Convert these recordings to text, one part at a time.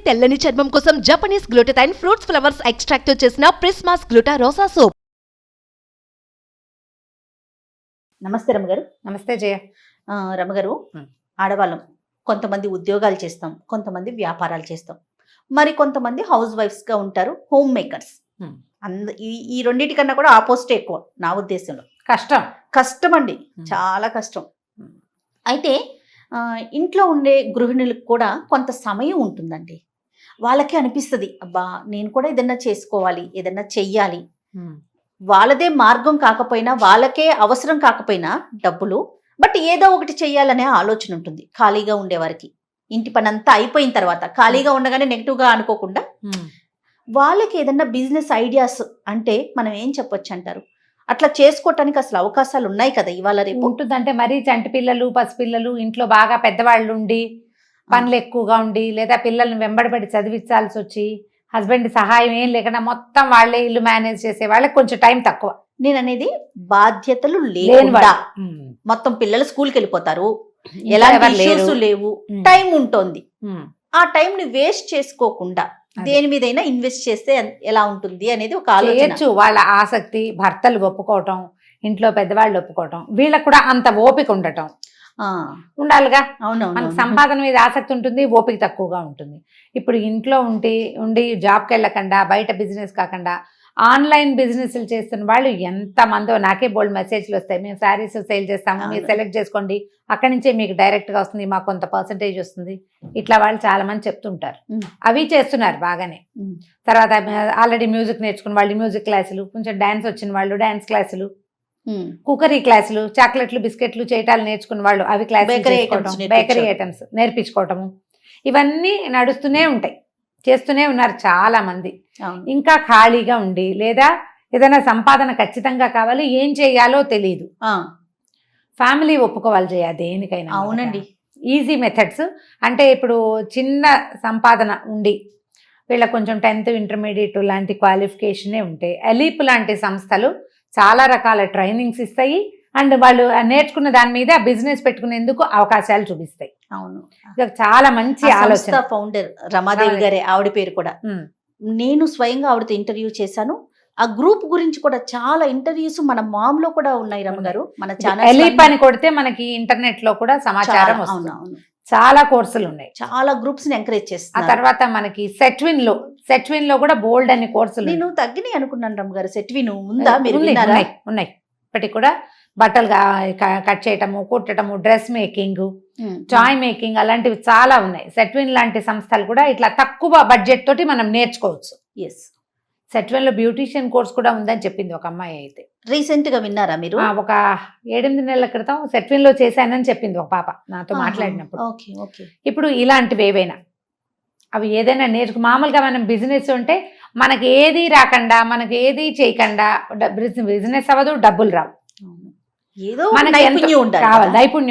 తెల్లని చర్మం కోసం Japanese glutathione fruits flowers extract తో చేసిన ప్రిస్మాస్ గ్లూటా రోసా సోప్. నమస్తే రమగారు. నమస్తే జయ. రమగారు, ఆడవాళ్ళం కొంతమంది ఉద్యోగాలు చేస్తాం, కొంతమంది వ్యాపారాలు చేస్తాం, మరి కొంతమంది హౌస్ వైఫ్స్ గా ఉంటారు, హోమ్ మేకర్స్. ఈ రెండింటికన్నా కూడా ఆపోజిట్ ఎక్కువ నా ఉద్దేశంలో. కష్టం అండి, చాలా కష్టం. అయితే ఇంట్లో ఉండే గృహిణులకు కూడా కొంత సమయం ఉంటుందండి. వాళ్ళకి అనిపిస్తుంది, అబ్బా నేను కూడా ఏదన్నా చేసుకోవాలి, ఏదన్నా చెయ్యాలి. వాళ్ళదే మార్గం కాకపోయినా, వాళ్ళకే అవసరం కాకపోయినా డబ్బులు, బట్ ఏదో ఒకటి చెయ్యాలనే ఆలోచన ఉంటుంది ఖాళీగా ఉండేవారికి. ఇంటి పని అంతా అయిపోయిన తర్వాత ఖాళీగా ఉండగానే నెగిటివ్గా అనుకోకుండా వాళ్ళకి ఏదన్నా బిజినెస్ ఐడియాస్ అంటే మనం ఏం చెప్పొచ్చు అంటారు? అట్లా చేసుకోవటానికి అసలు అవకాశాలు ఉన్నాయి కదా ఇవాళ రేపు? ఉంటుందంటే మరీ చంటి పిల్లలు, పసిపిల్లలు, ఇంట్లో బాగా పెద్దవాళ్ళు ఉండి పనులు ఎక్కువగా ఉండి, లేదా పిల్లల్ని వెంబడబడి చదివించాల్సి వచ్చి హస్బెండ్ సహాయం ఏం లేకుండా మొత్తం వాళ్ళే ఇల్లు మేనేజ్ చేసే వాళ్ళకి కొంచెం టైం తక్కువ. నేను అనేది బాధ్యతలు లేకుండా మొత్తం పిల్లలు స్కూల్కి వెళ్ళిపోతారు, ఎలాంటి ఇష్యూస్ లేవు, టైం ఉంటుంది. ఆ టైం ని వేస్ట్ చేసుకోకుండా దేని మీదైనా ఇన్వెస్ట్ చేస్తే ఎలా ఉంటుంది అనేది ఒక ఆలోచన. వాళ్ళ ఆసక్తి, భర్తలు ఒప్పుకోవటం, ఇంట్లో పెద్దవాళ్ళు ఒప్పుకోవటం, వీళ్ళకి కూడా అంత ఓపిక ఉండటం ఉండాలిగా. అవును, మనకు సంపాదన మీద ఆసక్తి ఉంటుంది, ఓపిక తక్కువగా ఉంటుంది. ఇప్పుడు ఇంట్లో ఉండి జాబ్కి వెళ్ళకుండా, బయట బిజినెస్ కాకుండా ఆన్లైన్ బిజినెస్లు చేస్తున్న వాళ్ళు ఎంతమందో, నాకే బోల్డ్ మెసేజ్లు వస్తాయి. మేము శారీస్ సేల్ చేస్తాము, మీరు సెలెక్ట్ చేసుకోండి, అక్కడి నుంచే మీకు డైరెక్ట్గా వస్తుంది, మాకు కొంత పర్సంటేజ్ వస్తుంది, ఇట్లా వాళ్ళు చాలా మంది చెప్తుంటారు. అవి చేస్తున్నారు బాగానే. తర్వాత ఆల్రెడీ మ్యూజిక్ నేర్చుకున్న వాళ్ళు మ్యూజిక్ క్లాసులు, కొంచెం డాన్స్ వచ్చిన వాళ్ళు డాన్స్ క్లాసులు, కుకరీ క్లాసులు, చాక్లెట్లు బిస్కెట్లు చేయటాలు నేర్చుకున్న వాళ్ళు అవి క్లాసులు, బేకరీ ఐటమ్స్ నేర్పించుకోవటము, ఇవన్నీ నడుస్తూనే ఉంటాయి, చేస్తూనే ఉన్నారు చాలా మంది. ఇంకా ఖాళీగా ఉండి లేదా ఏదైనా సంపాదన ఖచ్చితంగా కావాలి, ఏం చేయాలో తెలియదు, ఫ్యామిలీ ఒప్పుకోవాలి చేయ దేనికైనా. అవునండి, ఈజీ మెథడ్స్ అంటే ఇప్పుడు చిన్న సంపాదన ఉండి వీళ్ళకి కొంచెం 10th ఇంటర్మీడియట్ లాంటి క్వాలిఫికేషనే ఉంటే ఎలీప్ లాంటి సంస్థలు చాలా రకాల ట్రైనింగ్స్ ఇస్తాయి, అండ్ వాళ్ళు నేర్చుకున్న దాని మీద బిజినెస్ పెట్టుకునేందుకు అవకాశాలు చూపిస్తాయి. అవును, చాలా మంచి ఆలోచన. ఫౌండర్ రమాదేవి గారే ఆవిడ పేరు కూడా. నేను స్వయంగా ఆవిడతో ఇంటర్వ్యూ చేశాను. ఆ గ్రూప్ గురించి కూడా చాలా ఇంటర్వ్యూస్ మన మామ్ లో కూడా ఉన్నాయి రమ గారు. మన ఛానల్ ఎలీప్ అని కొడితే మనకి ఇంటర్నెట్ లో కూడా సమాచారం వస్తుంది. చాలా కోర్సులు ఉన్నాయి, చాలా గ్రూప్స్ ని ఎంకరేజ్ చేస్తాను. ఆ తర్వాత మనకి సెట్విన్ లో కూడా బోల్డ్ అని కోర్సులు. నేను తగ్గినాయి అనుకున్నాను రమ గారు. సెట్విన్ ఉందా? ఉన్నాయి ఇప్పటికి కూడా. బట్టలు కట్ చేయటము, కుట్టటము, డ్రెస్ మేకింగ్, టాయ్ మేకింగ్, అలాంటివి చాలా ఉన్నాయి. సెట్విన్ లాంటి సంస్థలు కూడా ఇట్లా తక్కువ బడ్జెట్ తోటి మనం నేర్చుకోవచ్చు. సెట్విన్ లో బ్యూటీషియన్ కోర్స్ కూడా ఉందని చెప్పింది ఒక అమ్మాయి. అయితే రీసెంట్ గా విన్నారా మీరు? ఒక 7-8 నెలల క్రితం సెట్విన్ లో చేశానని చెప్పింది ఒక పాప నాతో మాట్లాడినప్పుడు. ఇప్పుడు ఇలాంటివి ఏవైనా అవి ఏదైనా మామూలుగా మనం బిజినెస్ ఉంటే మనకి ఏది రాకుండా, మనకి ఏది చేయకుండా బిజినెస్ అవ్వదు, డబ్బులు రావు. మనకి నైపుణ్యం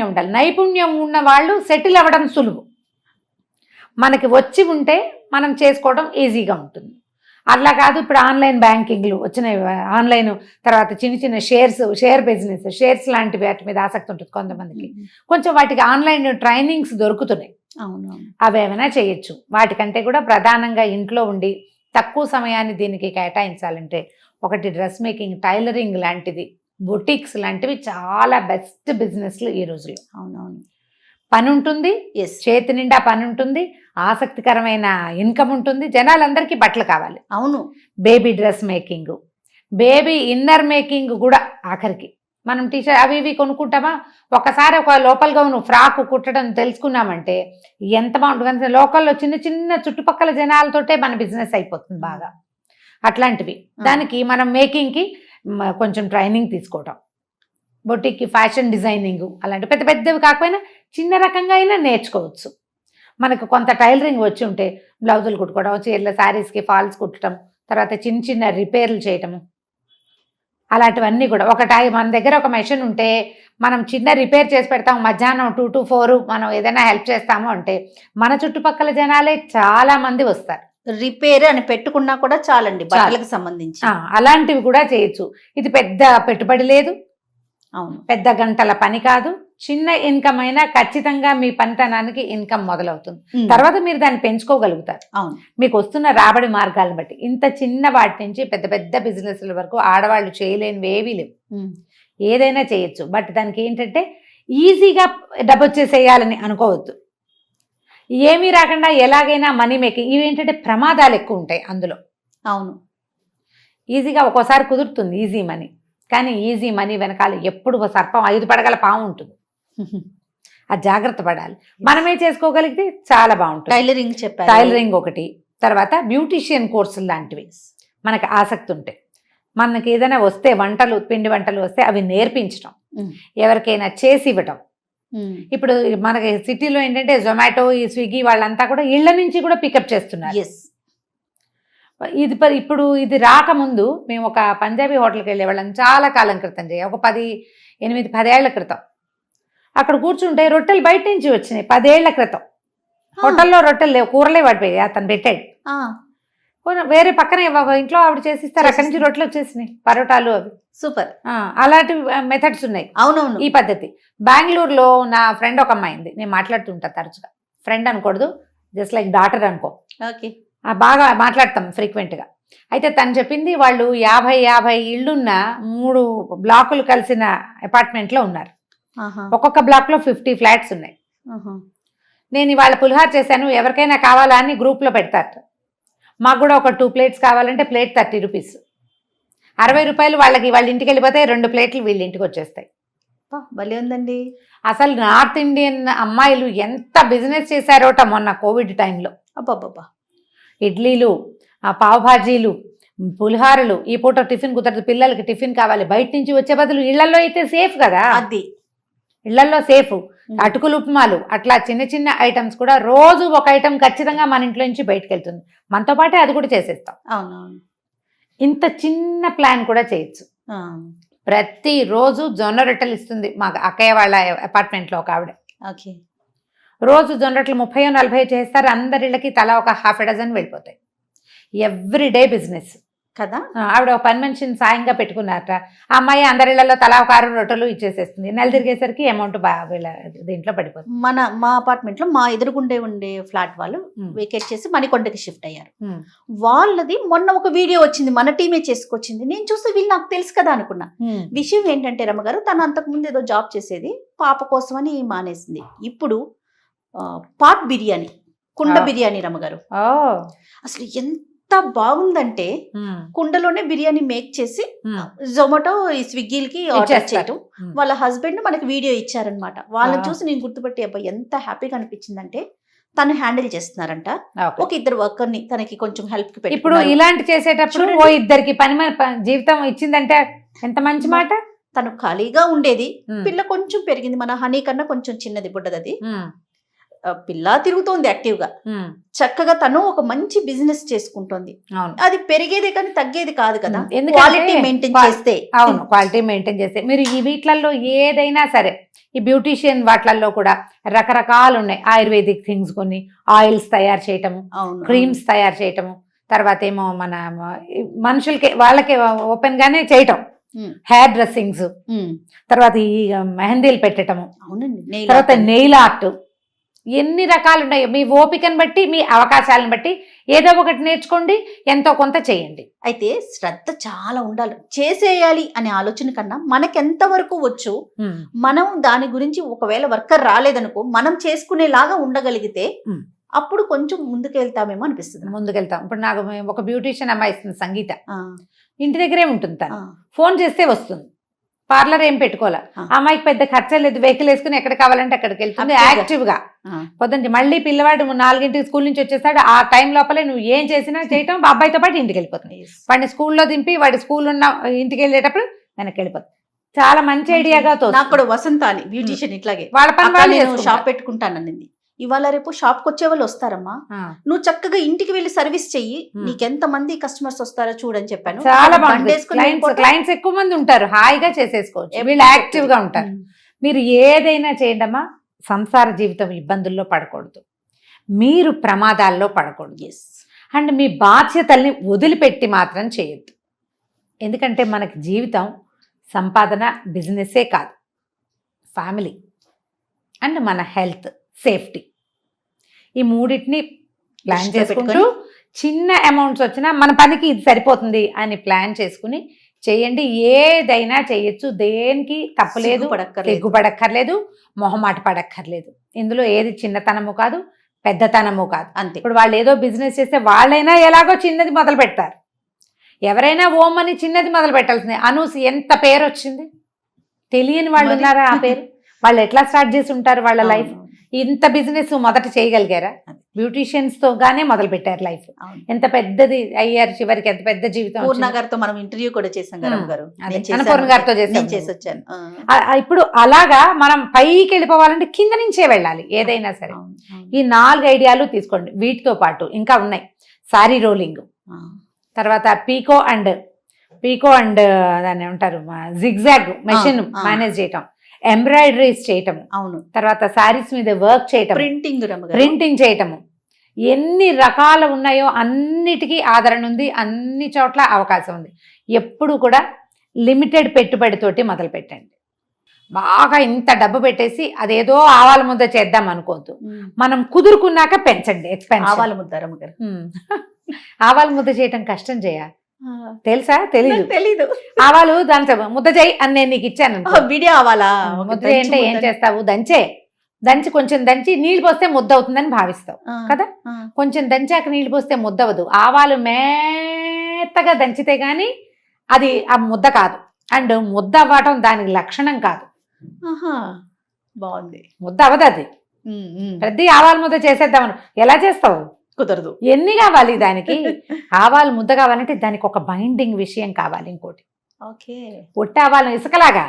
ఉండాలి. నైపుణ్యం ఉన్న వాళ్ళు సెటిల్ అవ్వడం సులువు. మనకి వచ్చి ఉంటే మనం చేసుకోవడం ఈజీగా ఉంటుంది. అట్లా కాదు, ఇప్పుడు ఆన్లైన్ బ్యాంకింగ్లు వచ్చినాయి, ఆన్లైన్ తర్వాత చిన్న షేర్ బిజినెస్, షేర్స్ లాంటి వాటి మీద ఆసక్తి ఉంటుంది కొంతమందికి. కొంచెం వాటికి ఆన్లైన్ ట్రైనింగ్స్ దొరుకుతున్నాయి, అవి ఏమైనా చేయొచ్చు. వాటికంటే కూడా ప్రధానంగా ఇంట్లో ఉండి తక్కువ సమయాన్ని దీనికి కేటాయించాలంటే ఒకటి డ్రెస్ మేకింగ్, టైలరింగ్ లాంటిది, బొటిక్స్ లాంటివి చాలా బెస్ట్ బిజినెస్లు ఈ రోజులో. పని ఉంటుంది, చేతి నిండా పని ఉంటుంది, ఆసక్తికరమైన ఇన్కమ్ ఉంటుంది, జనాలందరికీ బట్టలు కావాలి. అవును, baby dress making, baby inner making కూడా. ఆఖరికి మనం టీషర్ట్ అవి ఇవి కొనుక్కుంటామా, ఒకసారి ఒక లోపల్ గౌను ఫ్రాక్ కుట్టడం తెలుసుకున్నామంటే ఎంత బాగుంటుంది. లోకల్లో చిన్న చుట్టుపక్కల జనాలతోటే మన బిజినెస్ అయిపోతుంది బాగా. అట్లాంటివి దానికి మనం మేకింగ్కి కొంచెం ట్రైనింగ్ తీసుకోవటం, బొటిక్కి ఫ్యాషన్ డిజైనింగ్, అలాంటి పెద్దవి కాకపోయినా చిన్న రకంగా అయినా నేర్చుకోవచ్చు. మనకు కొంత టైలరింగ్ వచ్చి ఉంటే బ్లౌజులు కుట్టుకోవడం, చీరల శారీస్కి ఫాల్స్ కుట్టడం, తర్వాత చిన్న రిపేర్లు చేయటము, అలాంటివన్నీ కూడా. మన దగ్గర ఒక మెషిన్ ఉంటే మనం చిన్న రిపేర్ చేసి పెడతాం, మధ్యాహ్నం 2 to 4 మనం ఏదైనా హెల్ప్ చేస్తాము అంటే మన చుట్టుపక్కల జనాలే చాలా మంది వస్తారు. రిపేర్ అని పెట్టుకున్నా కూడా చాలండి బట్టలకు సంబంధించి. అలాంటివి కూడా చేయొచ్చు. ఇది పెద్ద పెట్టుబడి లేదు, పెద్ద గంటల పని కాదు, చిన్న ఇన్కమ్ అయినా ఖచ్చితంగా మీ పనితనానికి ఇన్కమ్ మొదలవుతుంది. ఉమ్. తర్వాత మీరు దాన్ని పెంచుకోగలుగుతారు అవును. మీకు వస్తున్న రాబడి మార్గాలను బట్టి. ఇంత చిన్న వాటి నుంచి పెద్ద పెద్ద బిజినెస్ల వరకు ఆడవాళ్ళు చేయలేనివి ఏవీ లేవు. ఉమ్. ఏదైనా చేయొచ్చు. బట్ దానికి ఏంటంటే ఈజీగా డబ్బు వచ్చేసేయాలని అనుకోవద్దు. ఏమీ రాకుండా ఎలాగైనా మనీ మేకింగ్, ఇవి ఏంటంటే ప్రమాదాలు ఎక్కువ ఉంటాయి అందులో. అవును. ఈజీగా ఒక్కోసారి కుదురుతుంది ఈజీ మనీ, కానీ ఈజీ మనీ వెనకాల ఎప్పుడు ఓ సర్పం 5 పడగల పాము ఉంటుంది. అది జాగ్రత్త పడాలి. మనమే చేసుకోగలిగితే చాలా బాగుంటుంది. టైలరింగ్ చెప్పారు. టైలరింగ్ ఒకటి, తర్వాత బ్యూటీషియన్ కోర్సులు లాంటివి మనకు ఆసక్తి ఉంటే, మనకి ఏదైనా వస్తే వంటలు, పిండి వంటలు వస్తే అవి నేర్పించడం, ఉమ్. ఎవరికైనా చేసి ఇవ్వటం. ఉమ్. ఇప్పుడు మనకి సిటీలో ఏంటంటే జొమాటో, ఈ స్విగ్గీ వాళ్ళంతా కూడా ఇళ్ల నుంచి కూడా పికప్ చేస్తున్నారు. ఎస్. ఇప్పుడు ఇది రాకముందు మేము ఒక పంజాబీ హోటల్కి వెళ్ళేవాళ్ళం చాలా కాలం క్రితం, ఒక 8-10 ఏళ్ల క్రితం. అక్కడ కూర్చుంటే రొట్టెలు బయట నుంచి వచ్చినాయి 10 ఏళ్ల క్రితం. హోటల్లో రొట్టెలు లేవు, కూరలే పడిపోయి అతను పెట్టాడు. ఆ. వేరే పక్కన ఇంట్లో ఆవిడ చేసిస్తారు, అక్కడి నుంచి రొట్టెలు వచ్చేసినాయి, పరోటాలు అవి. సూపర్. అలాంటి మెథడ్స్ ఉన్నాయి. అవునవును. ఈ పద్ధతి బెంగళూరులో నా ఫ్రెండ్ ఒక అమ్మాయి ఉంది, నేను మాట్లాడుతుంటా తరచుగా. ఫ్రెండ్ అనకూడదు, జస్ట్ లైక్ డాటర్ అనుకో. ఓకే. బాగా మాట్లాడతాం ఫ్రీక్వెంట్గా. అయితే తను చెప్పింది వాళ్ళు 50 ఇళ్ళున్న 3 బ్లాకులు కలిసిన అపార్ట్మెంట్లో ఉన్నారు. ఆహా. ఒక్కొక్క బ్లాక్లో 50 ఫ్లాట్స్ ఉన్నాయి. ఆహా. నేను ఇవాళ పులిహార చేశాను, ఎవరికైనా కావాలా అని గ్రూప్లో పెడతారు. మాకు కూడా ఒక 2 ప్లేట్స్ కావాలంటే ప్లేట్ 30 రూపీస్, 60 రూపాయలు వాళ్ళకి. వాళ్ళ ఇంటికి వెళ్ళిపోతే 2 ప్లేట్లు వీళ్ళ ఇంటికి వచ్చేస్తాయి. భలే ఉందండి. అసలు నార్త్ ఇండియన్ అమ్మాయిలు ఎంత బిజినెస్ చేశారోట మొన్న కోవిడ్ టైంలో. అబ్బాబ్బా. ఇడ్లీలు, పావుభాజీలు, పులిహారలు. ఈ పూట టిఫిన్ కుదరదు, పిల్లలకి టిఫిన్ కావాలి, బయట నుంచి వచ్చే బదులు ఇళ్లలో అయితే సేఫ్ కదా. అది ఇళ్లలో సేఫ్. అటుకులు, ఉప్మాలు, అట్లా చిన్న చిన్న ఐటమ్స్ కూడా రోజు ఒక ఐటమ్ ఖచ్చితంగా మన ఇంట్లో నుంచి బయటకు వెళ్తుంది. మనతో పాటే అది కూడా చేసేస్తాం. అవునవును. ఇంత చిన్న ప్లాన్ కూడా చేయొచ్చు. ప్రతిరోజు జొన్న రొట్టెలు ఇస్తుంది మాకు అక్కయ్య వాళ్ళ అపార్ట్మెంట్లో ఒక ఆవిడ. ఓకే. రోజు జొన్న రొట్టెలు 30-40 చేస్తారు. అందరిళ్ళకి తలా ఒక ½ డజన్ వెళ్ళిపోతాయి. ఎవ్రీడే బిజినెస్ కదా. ఆవిడ ఒక పని మనిషిని సాయంగా పెట్టుకున్నారట. ఆ అమ్మాయి అందరిళ్లలో తలా ఒక 6 రొట్టెలు ఇచ్చేసేస్తుంది. నెల తిరిగేసరికి అమౌంట్ వీళ్ళ దీంట్లో పడిపోతుంది. మా అపార్ట్మెంట్ లో మా ఎదురుగుండే ఉండే ఫ్లాట్ వాళ్ళు వేకేట్ చేసి మణికొండకి షిఫ్ట్ అయ్యారు. వాళ్ళది మొన్న ఒక వీడియో వచ్చింది, మన టీమే చేసుకొచ్చింది. నేను చూస్తే వీళ్ళు నాకు తెలుసు కదా అనుకున్నా. విషయం ఏంటంటే రమ్మగారు, తను అంతకుముందు ఏదో జాబ్ చేసేది, పాప కోసమని మానేసింది. ఇప్పుడు పాట్ బిర్యానీ, కుండ బిర్యానీ రమ్మగారు. అసలు ఎంత బాగుందంటే కుండలోనే బిర్యానీ మేక్ చేసి జొమాటో, ఈ స్విగ్గీలకి ఆర్డర్ చేయటం. వాళ్ళ హస్బెండ్ మనకి వీడియో ఇచ్చారనమాట. వాళ్ళని చూసి నేను గుర్తుపట్టి అబ్బాయి ఎంత హ్యాపీగా అనిపించిందంటే, తను హ్యాండిల్ చేస్తున్నారంట. ఒక 2 వర్కర్ని తనకి కొంచెం హెల్ప్ కి పెట్టి. ఇప్పుడు ఇలాంటి చేసేటప్పుడు ఓ 2కి జీవితం ఇచ్చిందంటే ఎంత మంచి మాట. తను ఖాళీగా ఉండేది, పిల్ల కొంచెం పెరిగింది, మన హనీ కన్నా కొంచెం చిన్నది బుడ్డది. పిల్ల తిరుగుతోంది యాక్టివ్ గా, చక్కగా తను ఒక మంచి బిజినెస్ చేసుకుంటోంది. అది పెరిగేదే కానీ తగ్గేది కాదు కదా, క్వాలిటీ మెయింటైన్ చేస్తే. అవును, క్వాలిటీ మెయింటైన్ చేస్తే. మీరు ఈ వీటిలలో ఏదైనా సరే, ఈ బ్యూటీషియన్ వాటిలలో కూడా రకరకాలు ఉన్నాయి. ఆయుర్వేదిక్ థింగ్స్, కొన్ని ఆయిల్స్ తయారు చేయటము, క్రీమ్స్ తయారు చేయటము, తర్వాత ఏమో మన మనుషులకి వాళ్ళకి ఓపెన్ గానే చేయటం, హెయిర్ డ్రెస్సింగ్స్, తర్వాత ఈ మెహందీలు పెట్టటము, తర్వాత నెయిల్ ఆర్ట్. ఎన్ని రకాలు ఉన్నాయో. మీ ఓపికను బట్టి, మీ అవకాశాలను బట్టి ఏదో ఒకటి నేర్చుకోండి, ఎంతో కొంత చేయండి. అయితే శ్రద్ధ చాలా ఉండాలి. చేసేయాలి అనే ఆలోచన కన్నా మనకెంత వరకు వచ్చు, మనం దాని గురించి ఒకవేళ వర్కర్ రాలేదనుకో, మనం చేసుకునేలాగా ఉండగలిగితే అప్పుడు కొంచెం ముందుకెళ్తామేమో అనిపిస్తుంది. ముందుకెళ్తాం. ఇప్పుడు నాకు ఒక బ్యూటీషియన్ అమ్మాయి ఇస్తుంది, సంగీత. ఇంటి దగ్గరే ఉంటుంది తను. ఫోన్ చేస్తే వస్తుంది. పార్లర్ ఏం పెట్టుకోవాలి. అమ్మాయికి పెద్ద ఖర్చు లేదు, వెహికల్ వేసుకుని ఎక్కడ కావాలంటే అక్కడికి వెళ్తుంది యాక్టివ్ గా. పొద్దున్న మళ్ళీ పిల్లవాడు 4ంటికి స్కూల్ నుంచి వచ్చేస్తాడు. ఆ టైం లోపలే నువ్వు ఏం చేసినా చేయటం, అబ్బాయితో పాటు ఇంటికి వెళ్ళిపోతుంది. వాడిని స్కూల్లో దింపి వాడి స్కూల్ ఉన్న ఇంటికి వెళ్ళేటప్పుడు వెనక్కి వెళ్ళిపోతుంది. చాలా మంచి ఐడియాగా తోస్తుంది. నాకు కూడా వసంత అని బ్యూటీషియన్ ఇట్లాగే వాళ్ళ పని వాళ్ళు షాప్ పెట్టుకుంటానన్నది. ఇవాళ రేపు షాప్ కి వచ్చే వాళ్ళు వస్తారమ్మా, నువ్వు చక్కగా ఇంటికి వెళ్ళి సర్వీస్ చెయ్యి, నీకెంత మంది కస్టమర్స్ వస్తారో చూడని చెప్పాను. చాలా బాగుంది. క్లయింట్స్ ఎక్కువ మంది ఉంటారు, హాయిగా చేసేసుకోవచ్చు, వీళ్ళు యాక్టివ్ గా ఉంటారు. మీరు ఏదైనా చేయండి అమ్మా, సంసార జీవితం ఇబ్బందుల్లో పడకూడదు, మీరు ప్రమాదాల్లో పడకూడదు. అండ్ మీ బాధ్యతల్ని వదిలిపెట్టి మాత్రం చేయొద్దు. ఎందుకంటే మనకి జీవితం సంపాదన బిజినెస్సే కాదు, ఫ్యామిలీ. అండ్ మన హెల్త్, సేఫ్టీ, ఈ మూడింటిని ప్లాన్ దృష్టిలో చేసుకుంటూ చిన్న అమౌంట్స్ వచ్చినా మన పనికి ఇది సరిపోతుంది అని ప్లాన్ చేసుకుని చేయండి. ఏదైనా చేయొచ్చు, దేనికి తప్పులేదు, సిగ్గుపడక్కర్లేదు, మొహమాట పడక్కర్లేదు. ఇందులో ఏది చిన్నతనము కాదు, పెద్దతనము కాదు. అంతే. ఇప్పుడు వాళ్ళు ఏదో బిజినెస్ చేస్తే వాళ్ళైనా ఎలాగో చిన్నది మొదలు పెడతారు. ఎవరైనా ఓం అని చిన్నది మొదలు పెట్టాల్సింది. అనూస్ ఎంత పేరు వచ్చింది, తెలియని వాళ్ళు ఉన్నారా ఆ పేరు? వాళ్ళు ఎట్లా స్టార్ట్ చేసి ఉంటారు వాళ్ళ లైఫ్? ఇంత బిజినెస్ మొదట చేయగలిగారా? బ్యూటీషియన్స్ తో గానే మొదలు పెట్టారు లైఫ్. ఎంత పెద్దది అయ్యారు, చివరికి ఎంత పెద్ద జీవితం. పూర్ణ గారితో మనం ఇంటర్వ్యూ కూడా చేసాం గారు. పూర్ణ గారితో చేసి వచ్చాను. ఇప్పుడు అలాగా మనం పైకి వెళ్ళిపోవాలంటే కింద నుంచే వెళ్ళాలి ఏదైనా సరే. ఈ 4 ఐడియాలు తీసుకోండి. వీటితో పాటు ఇంకా ఉన్నాయి. సారీ రోలింగ్, తర్వాత పీకో అండ్ దాన్ని ఏమంటారు, జిగ్జాగ్ మెషిన్ మేనేజ్ చేయటం, ఎంబ్రాయిడరీస్ చేయటం, అవును, తర్వాత శారీస్ మీద వర్క్ చేయటం, ప్రింటింగ్ చేయటము, ఎన్ని రకాలు ఉన్నాయో అన్నిటికీ ఆదరణ ఉంది, అన్ని చోట్ల అవకాశం ఉంది. ఎప్పుడు కూడా లిమిటెడ్ పెట్టుబడితోటి మొదలు పెట్టండి. బాగా ఇంత డబ్బు పెట్టేసి అదేదో ఆవాల ముద్ద చేద్దాం అనుకోవద్దు. మనం కుదురుకున్నాక పెంచండి ఎక్స్పెన్షన్. ఆవాల ముద్ద చేయటం కష్టం చేయ తెలుసా? తెలీదు. ఆవాలు దాని ముద్ద చేయి అని నేను నీకు ఇచ్చాను. వీడియో ఆవాలా ముద్ద అంటే ఏం చేస్తావు? దంచి కొంచెం దంచి నీళ్ళు పోస్తే ముద్ద అవుతుందని భావిస్తావు కదా. కొంచెం దంచాక నీళ్ళు పోస్తే ముద్ద అవ్వదు. ఆవాలు మేత్తగా దంచితే గాని అది ఆ ముద్ద కాదు. అండ్ ముద్ద అవ్వటం దానికి లక్షణం కాదు. బాగుంది. ముద్ద అవ్వదు అది. ప్రతి ఆవాల ముద్ద చేసేద్దామని ఎలా చేస్తావు? కుదరదు. ఎన్ని కావాలి దానికి? ఆవాల ముద్ద కావాలంటే దానికి ఒక బైండింగ్ విషయం కావాలి. ఇంకోటి పొట్టి ఆవాలను ఇసుకలాగా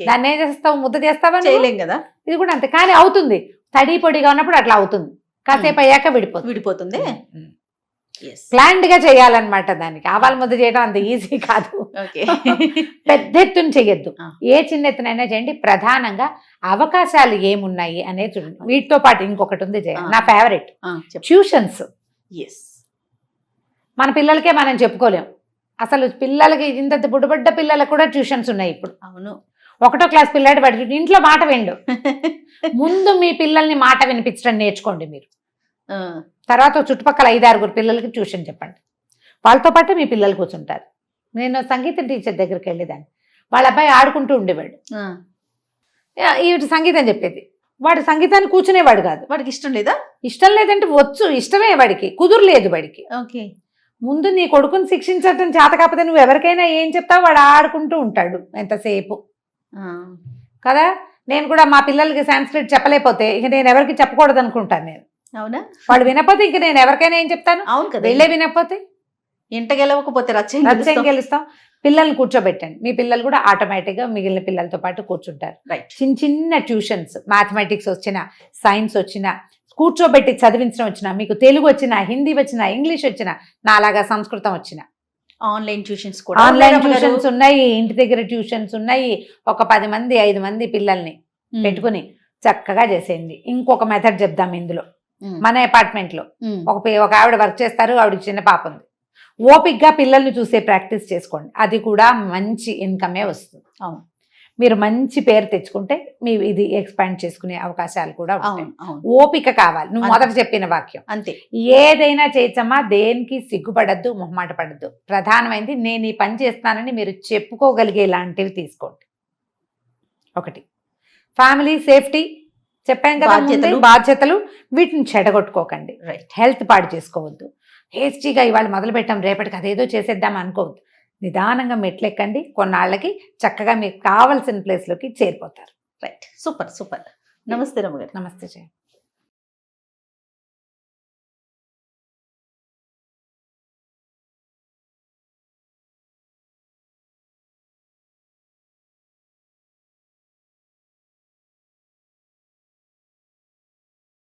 దాన్ని ఏం చేస్తావు? ముద్ద చేస్తావా? చేయలేం కదా. ఇది కూడా అంతే. కానీ అవుతుంది. తడి పొడిగా ఉన్నప్పుడు అట్లా అవుతుంది. కాసేపు అయ్యాక విడిపోతుంది. ప్లాన్డ్ గా చేయాలన్నమాట. దానికి ఆవాల ముద్ద చేయడం అంత ఈజీ కాదు. పెద్ద ఎత్తున చెయ్యొద్దు. ఏ చిన్న ఎత్తునైనా చేయండి. ప్రధానంగా అవకాశాలు ఏమున్నాయి అనేది చూడండి. వీటితో పాటు ఇంకొకటి ఉంది నా ఫేవరెట్, ట్యూషన్స్. మన పిల్లలకే మనం చెప్పుకోలేం. అసలు పిల్లలకి ఇంత బుడ్డబడ్డ పిల్లలకు కూడా ట్యూషన్స్ ఉన్నాయి ఇప్పుడు. అవును. 1వ క్లాస్ పిల్లాడు పడి ఇంట్లో మాట విండు. ముందు మీ పిల్లల్ని మాట వినిపించడం నేర్చుకోండి మీరు. తర్వాత చుట్టుపక్కల 5-6 పిల్లలకి ట్యూషన్ చెప్పండి. వాళ్ళతో పాటు మీ పిల్లలు కూర్చుంటారు. నేను సంగీతం టీచర్ దగ్గరికి వెళ్ళేదాన్ని. వాళ్ళ అబ్బాయి ఆడుకుంటూ ఉండేవాడు. ఈవిడ సంగీతం చెప్పేది. వాడు సంగీతాన్ని కూర్చునేవాడు కాదు. వాడికి ఇష్టం లేదా? ఇష్టం లేదంటే వచ్చు, ఇష్టమే వాడికి, కుదురులేదు వాడికి. ముందు నీ కొడుకుని శిక్షించడం చేత కాకపోతే నువ్వు ఎవరికైనా ఏం చెప్తావు? వాడు ఆడుకుంటూ ఉంటాడు ఎంతసేపు కదా. నేను కూడా మా పిల్లలకి సాంస్క్రిట్ చెప్పలేకపోతే ఇక నేను ఎవరికి చెప్పకూడదు అనుకుంటాను నేను. అవునా? వాడు వినకపోతే ఇంక నేను ఎవరికైనా ఏం చెప్తాను? అవును కదా. వెళ్ళే వినకపోతే ఇంట గెలవకపోతే రచ్చం గెలుస్తాం. పిల్లల్ని కూర్చోబెట్టండి. మీ పిల్లలు కూడా ఆటోమేటిక్గా మిగిలిన పిల్లలతో పాటు కూర్చుంటారు. చిన్న చిన్న ట్యూషన్స్, మ్యాథమెటిక్స్ వచ్చినా, సైన్స్ వచ్చినా, కూర్చోబెట్టి చదివించడం వచ్చినా, మీకు తెలుగు వచ్చినా, హిందీ వచ్చినా, ఇంగ్లీష్ వచ్చినా, నాలాగా సంస్కృతం వచ్చినా, ఆన్లైన్ ట్యూషన్స్ ఉన్నాయి. ఇంటి దగ్గర ట్యూషన్స్ ఉన్నాయి. ఒక 10 మంది 5 మంది పిల్లల్ని పెట్టుకుని చక్కగా చేసేయండి. ఇంకొక మెథడ్ చెప్దాం ఇందులో. మన అపార్ట్మెంట్ లో ఒక ఆవిడ వర్క్ చేస్తారు. ఆవిడకి చిన్న పాప ఉంది. ఓపిక్గా పిల్లల్ని చూసే ప్రాక్టీస్ చేసుకోండి. అది కూడా మంచి ఇన్కమే వస్తుంది. అవును. మీరు మంచి పేరు తెచ్చుకుంటే మీ ఇది ఎక్స్పాండ్ చేసుకునే అవకాశాలు కూడా ఉంటాయి. ఓపిక కావాలి. నువ్వు మొదట చెప్పిన వాక్యం అంతే. ఏదైనా చేయచ్చమ్మా, దేనికి సిగ్గుపడద్దు, మొహమాట పడద్దు. ప్రధానమైనది నేను ఈ పని చేస్తానని మీరు చెప్పుకోగలిగే లాంటివి తీసుకోండి. ఒకటి ఫ్యామిలీ సేఫ్టీ చెప్పాం కదా, బాధ్యతలు. వీటిని చెడగొట్టుకోకండి. హెల్త్ పాడు చేసుకోవద్దు. హేస్టీగా ఇవాళ మొదలు పెట్టాం రేపటికి అదేదో చేసేద్దాం అనుకోవద్దు. నిదానంగా మెట్లెక్కండి. కొన్నాళ్ళకి చక్కగా మీకు కావాల్సిన ప్లేస్లోకి చేరిపోతారు. రైట్. సూపర్. నమస్తే రమ్మ గారు. నమస్తే జయ.